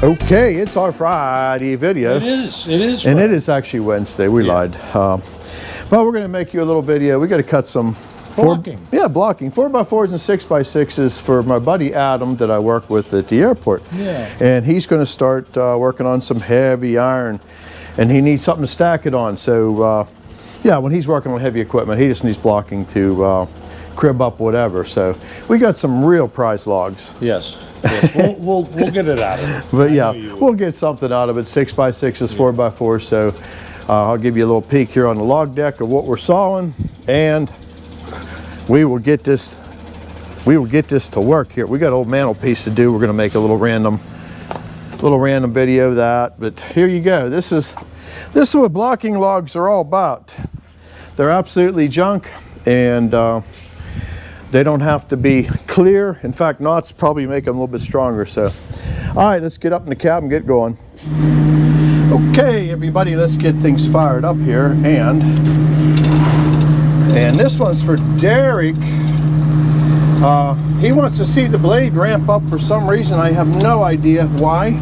Okay, it's our Friday video. It is Friday. And it is actually Wednesday. We lied. Well, we're going to make you a little video. We got to cut some blocking. Blocking 4x4s and 6x6s for my buddy Adam that I work with at the airport. Yeah. And he's going to start working on some heavy iron, and he needs something to stack it on. So yeah, when he's working on heavy equipment, he just needs blocking to crib up whatever. So we got some real prize logs. Yes. We'll get it out of it. But yeah, we'll get something out of it. 6x6s, 4x4s. So I'll give you a little peek here on the log deck of what we're sawing, and we will get this to work here. We got an old mantelpiece to do. We're going to make a little random video of that. But here you go. This is what blocking logs are all about. They're absolutely junk, and they don't have to be clear. In fact, knots probably make them a little bit stronger. So, all right, let's get up in the cab and get going. Okay, everybody, let's get things fired up here. And this one's for Derek. He wants to see the blade ramp up for some reason. I have no idea why.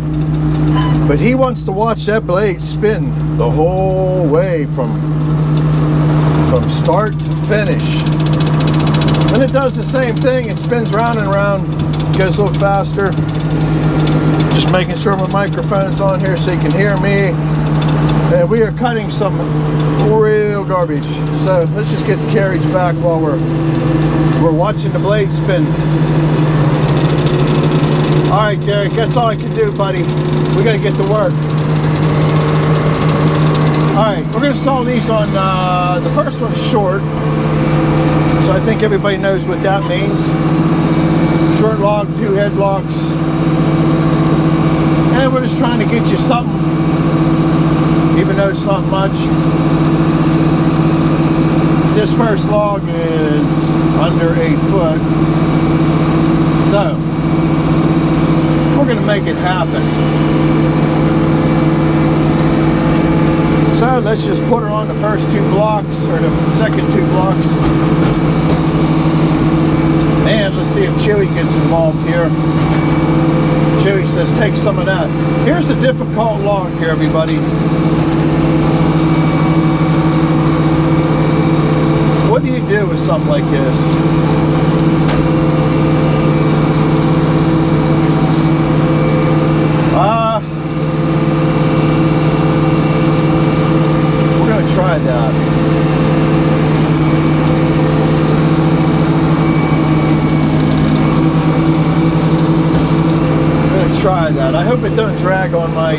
But he wants to watch that blade spin the whole way from start to finish. And it does the same thing. It spins round and round, goes a little faster. Just making sure my microphone's on here so you can hear me. And we are cutting some real garbage. So let's just get the carriage back while we're watching the blade spin. All right, Derek, that's all I can do, buddy. We gotta get to work. All right, we're gonna saw these on, the first one's short. So I think everybody knows what that means. Short log, 2 headlocks. And we're just trying to get you something, even though it's not much. This first log is under 8 foot. So, we're gonna make it happen. So let's just put her on the first 2 blocks, or the second 2 blocks. And let's see if Chewy gets involved here. Chewy says, take some of that. Here's the difficult log here, everybody. What do you do with something like this? We're going to try that. Try that. I hope it don't drag on my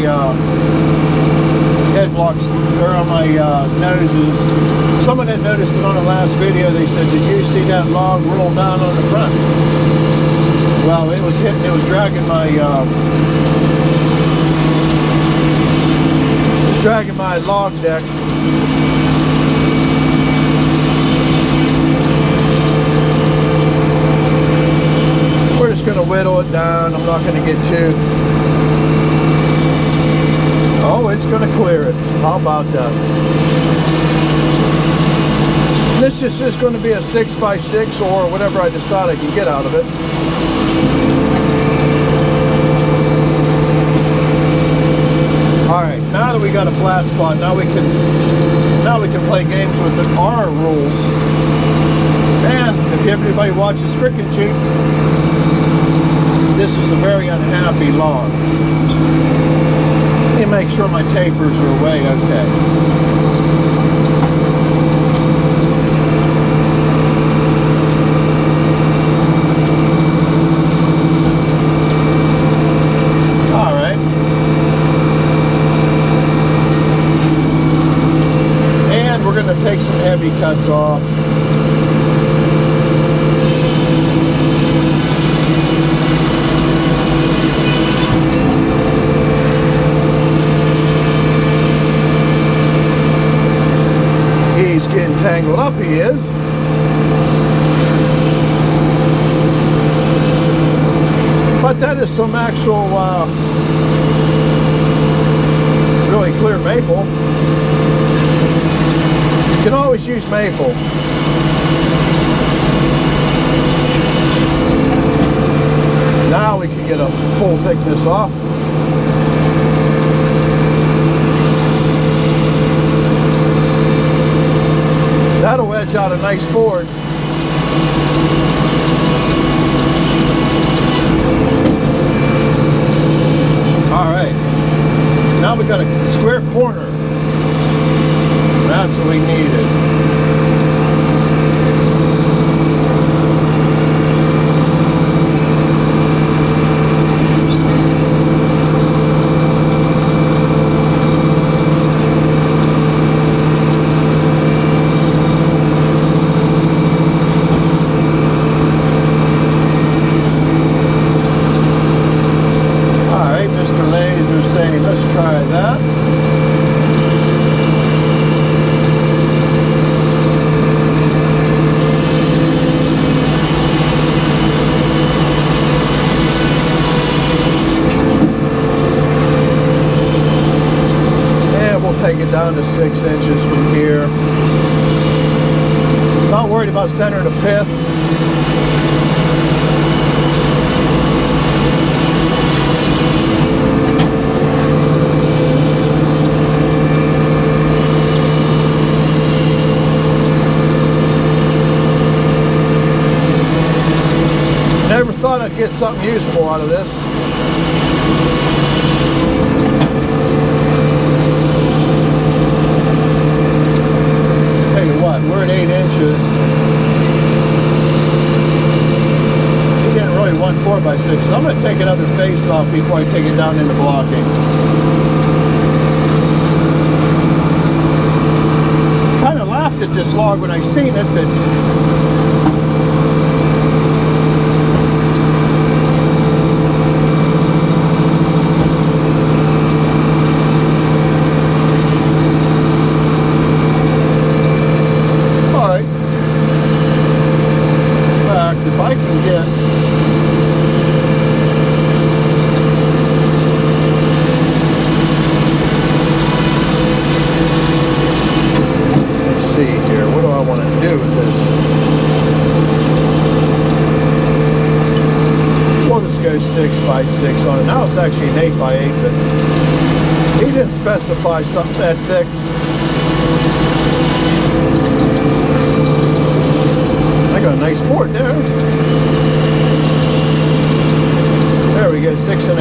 headlocks or on my noses. Someone had noticed it on the last video. They said, did you see that log roll down on the front? Well, it was dragging my log deck. We're just going to whittle it down. I'm not going to get too... Oh, it's going to clear it. How about that? This just is going to be a 6x6 or whatever I decide I can get out of it. Alright, now that we got a flat spot, now we can play games with our rules. And if everybody watches Frickin' Jeep, this was a very unhappy log. Let me make sure my tapers are away okay. All right. And we're going to take some heavy cuts off. Getting tangled up, he is. But that is some actual really clear maple. You can always use maple. Now we can get a full thickness off. edge out a nice board. All right, now we got a square corner. That's what we needed. Take it down to 6 inches from here. Not worried about centering the pith. Never thought I'd get something useful out of this. We're at 8 inches. We didn't really want 4x6, so I'm going to take another face off before I take it down into blocking. Kind of laughed at this log when I seen it, but if I can get let's see here, what do I want to do with this? We'll just go 6x6 on it. Now it's actually an 8x8, but he didn't specify something that thick. I got a nice board there. There we go, 6.5.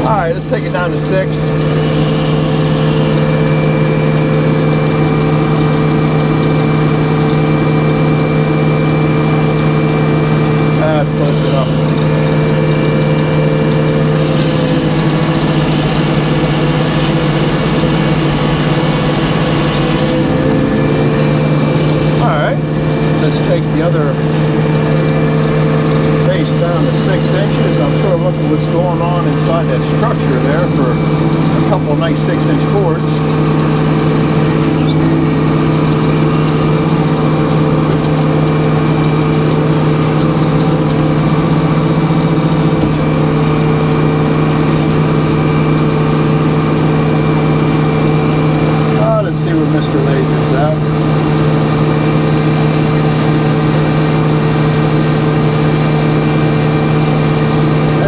All right, let's take it down to 6. That's close enough. Take the other face down to 6 inches. I'm sort of looking at what's going on inside that structure there for a couple of nice 6-inch boards. Let's see where Mr. Laser's at.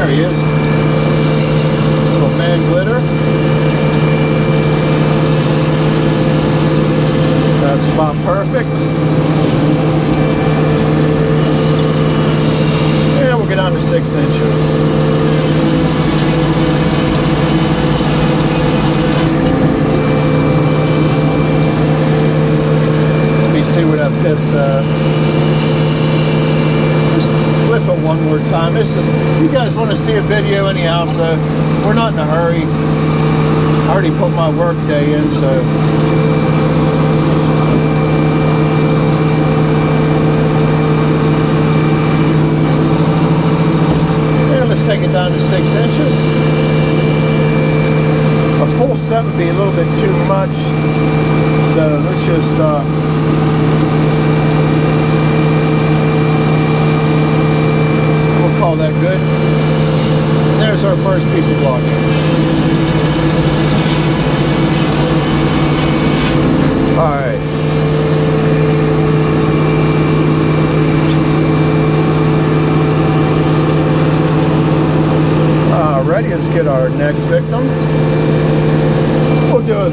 He is. Little man glitter. That's about perfect. And we'll get down to 6 inches. Let me see where that fits. Flip it one more time. This is, you guys want to see a video anyhow, so we're not in a hurry. I already put my work day in, so and let's take it down to 6 inches. A full 7 would be a little bit too much, so let's just call that good. And there's our first piece of blocking. All right. long. We'll do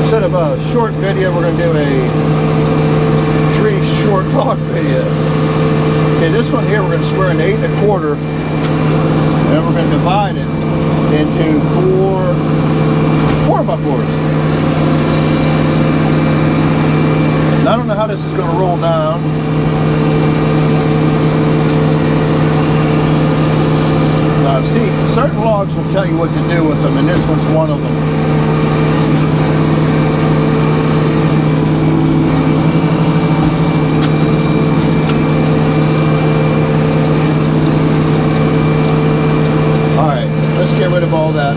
instead of a short video, we're going to do a 3 short log video. Okay, this one here we're going to square an 8 1/4, and we're going to divide it into 4 by 4s. Now, I don't know how this is going to roll down. Now, see, certain logs will tell you what to do with them, and this one's one of them. Let's get rid of all that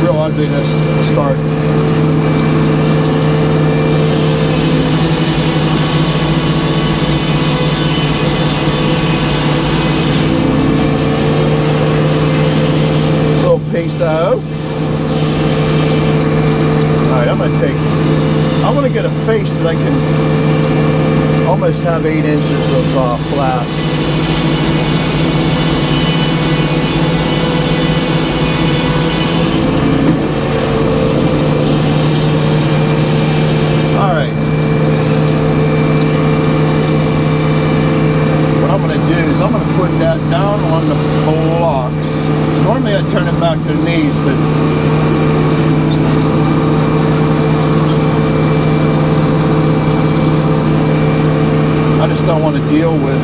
real ugliness and start. Little piece of oak. Alright, I'm going to I want to get a face that I can almost have 8 inches of flat. I'm going to put that down on the blocks. Normally I'd turn it back to the knees, but I just don't want to deal with.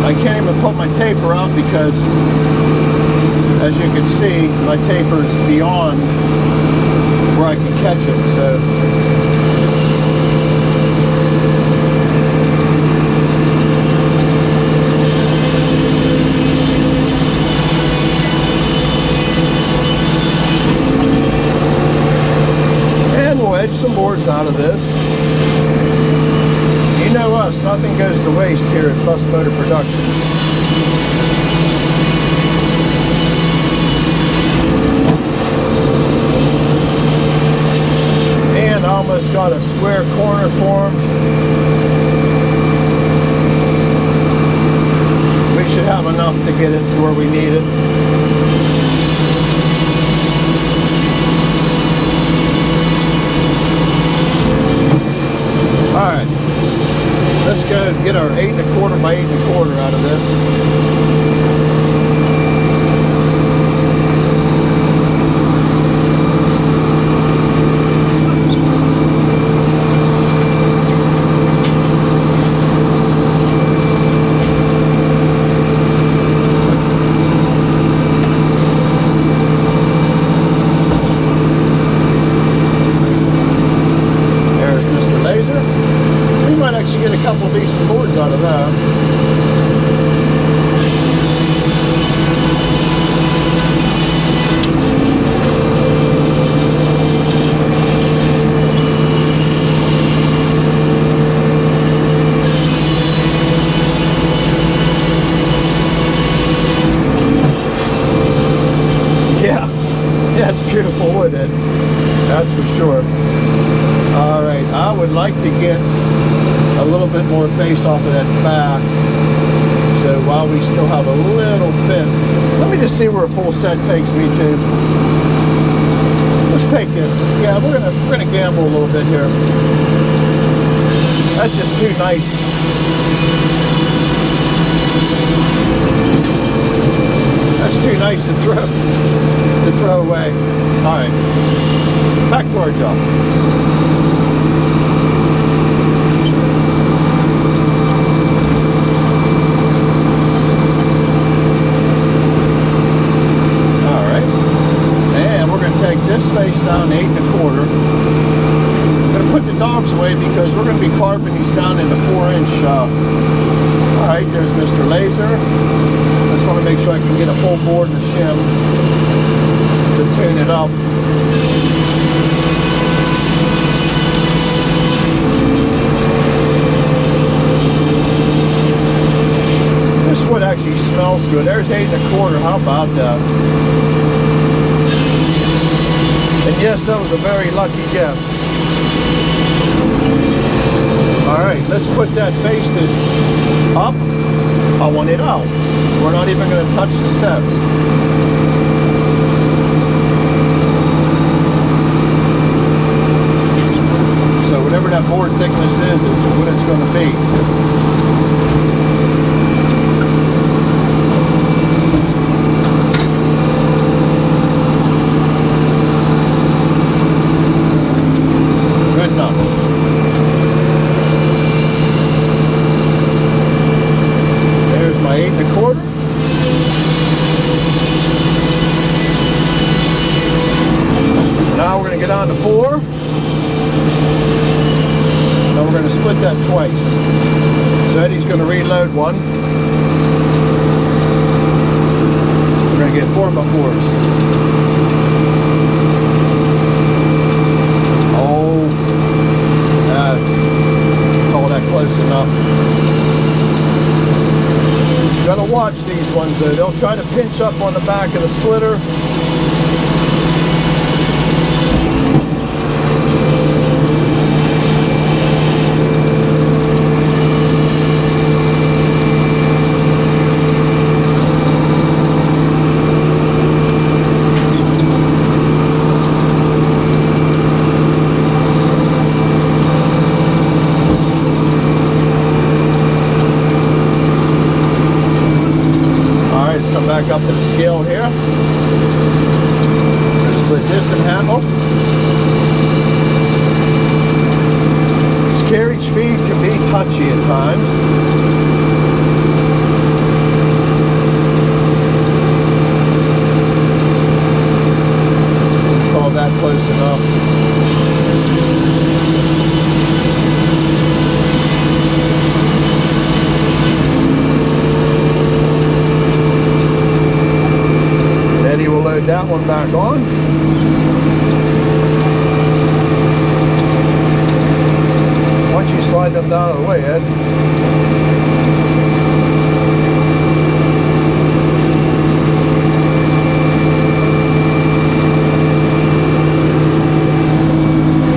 I can't even put my taper out because, as you can see, my taper is beyond where I can catch it. So. Some boards out of this. You know us, nothing goes to waste here at Bus Motor Productions. And I almost got a square corner formed. We should have enough to get it to where we need it. Alright, let's go get our 8 1/4 by 8 1/4 out of this. Couple decent boards out of that. Yeah, it's beautiful wood, Ed. That's for sure. All right, I would like to get a little bit more face off of that back. So while we still have a little bit, let me just see where a full set takes me to. Let's take this. Yeah, we're gonna gamble a little bit here. That's just too nice. That's too nice to throw away. All right, back to our job. Take this face down 8 1/4. I'm going to put the dogs away because we're going to be carving these down into 4-inch. Alright, there's Mr. Laser. Just want to make sure I can get a full board and a shim to tune it up. This wood actually smells good. There's 8 1/4. How about that? And yes, that was a very lucky guess. All right, let's put that face that's up. I want it out. We're not even going to touch the sets. So whatever that board thickness is what it's going to be. Good enough. There's my 8 1/4. Now we're going to get on to 4. So we're going to split that twice. So Eddie's going to reload one. We're going to get 4x4s. Oh, call that close enough. You gotta watch these ones though. They'll try to pinch up on the back of the splitter. Back up to the scale here. Let's split this in half. Oh. This carriage feed can be touchy at times. Call that close enough. We'll load that one back on. Why don't you slide them down out of the way, Ed?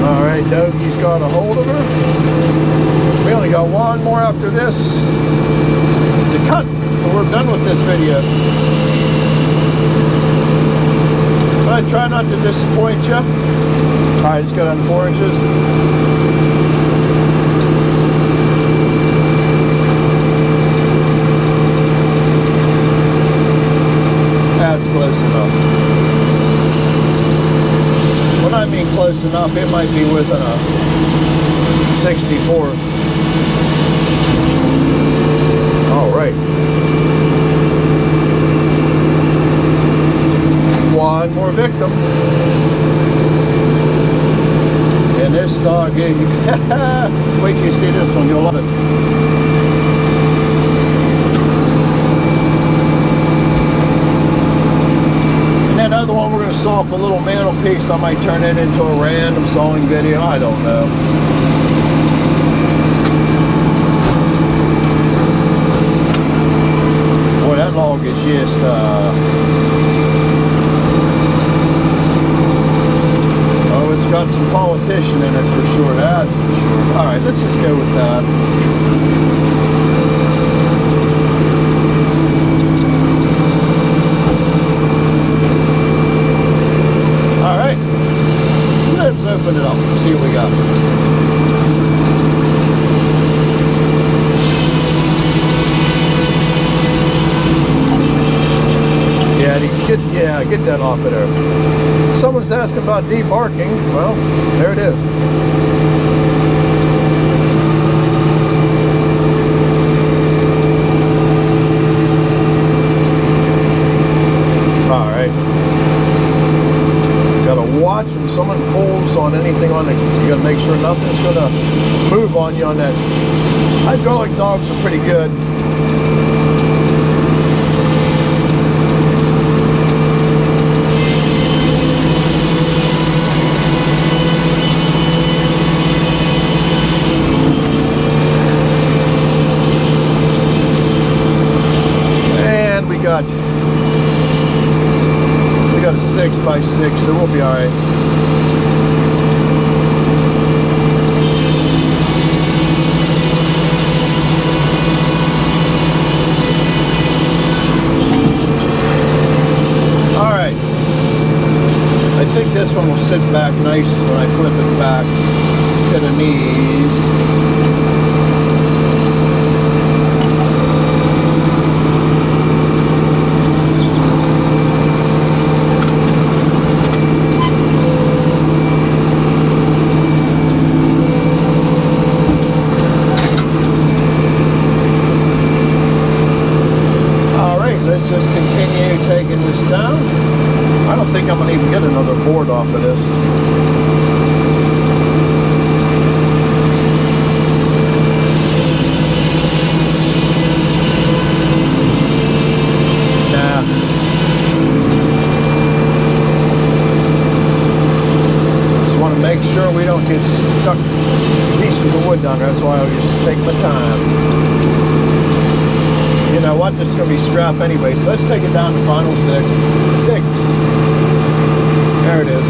All right, Dougie's got a hold of her. We only got one more after this to cut, and we're done with this video. I try not to disappoint you. Alright, let's go down to 4 inches. That's close enough. When I mean close enough, it might be within a 64. Alright. One more victim. And this dog, wait till you see this one, you'll love it. And that other one, we're going to saw up a little mantelpiece. I might turn it into a random sawing video. I don't know. Boy, that log is just it's got some politician in it for sure, that's for sure. Alright, let's just go with that. Alright, let's open it up and see what we got. Get that off of there. Someone's asking about debarking. Well, there it is. Alright. Gotta watch when someone pulls on anything on it. You gotta make sure nothing's gonna move on you on that. Hydraulic dogs are pretty good. We got a 6x6, so we'll be all right. sit back nice when I flip it back to the knees. Let's just continue taking this down. I don't think I'm going to even get another board off of this. Nah. Just want to make sure we don't get stuck pieces of wood down there. That's why I'll just take my time. You know what, this is going to be scrap anyway, so let's take it down to final six. There it is.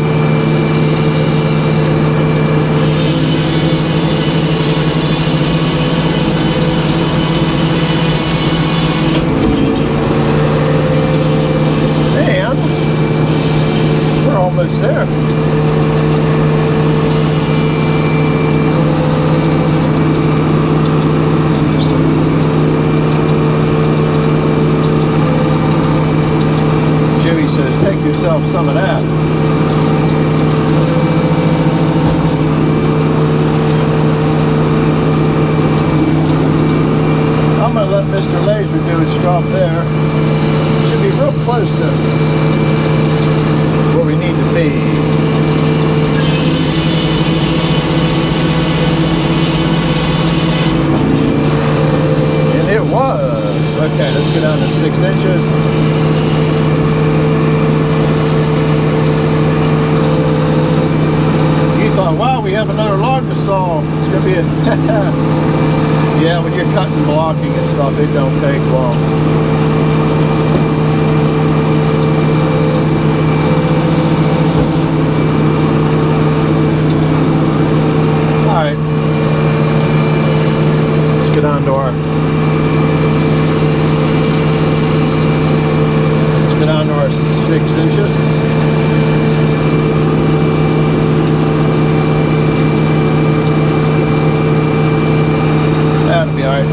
And we're almost there. Yourself some of that. I'm going to let Mr. Laser do his drop there. Should be real close to where we need to be. And it was. Okay, let's go down to 6 inches. Wow, we have another log to saw. It's gonna be a yeah, when you're cutting, blocking and stuff, it don't take long. All right, let's get on to our 6 inches. That'll be alright.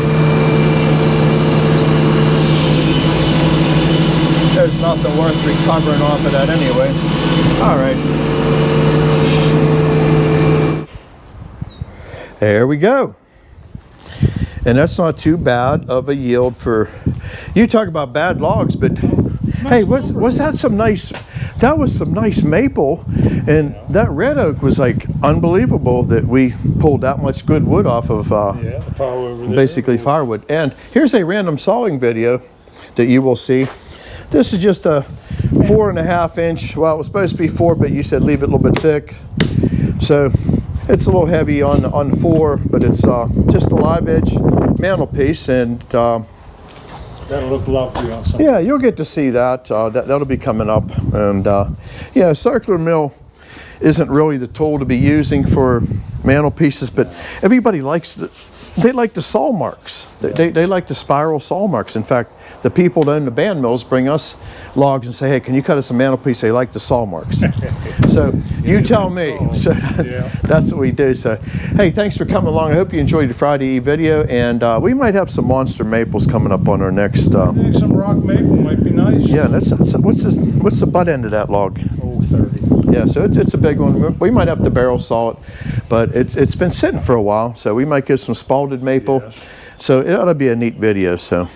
There's nothing worth recovering off of that anyway. Alright. There we go. And that's not too bad of a yield for, you talk about bad logs, but hey, was that some nice, that was some nice maple, and that red oak was like unbelievable that we pulled that much good wood off of yeah, the power over there. Basically firewood. And here's a random sawing video that you will see. This is just a 4.5 inch, well, it was supposed to be 4, but you said leave it a little bit thick, so it's a little heavy on the 4, but it's just a live edge mantelpiece, and that'll look lovely on something. yeah, you'll get to see that. That'll be coming up. And yeah, circular mill isn't really the tool to be using for mantelpieces, but everybody likes they like the saw marks. They like the spiral saw marks. In fact, the people that own the band mills bring us logs and say, hey, can you cut us a mantelpiece? They like the saw marks. So you tell me. So that's what we do. So hey, thanks for coming along. I hope you enjoyed the Friday Eve video, and we might have some monster maples coming up on our next. Some rock maple might be nice. Yeah, that's what's the butt end of that log? Oh, 30. Yeah, so it's a big one. We might have to barrel saw it, but it's been sitting for a while, so we might get some spalted maple. Yes. So it ought to be a neat video. So,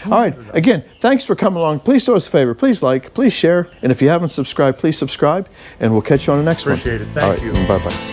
all right. Again, thanks for coming along. Please do us a favor. Please like, please share, and if you haven't subscribed, please subscribe, and we'll catch you on the next one. Appreciate it. Thank you. Bye bye.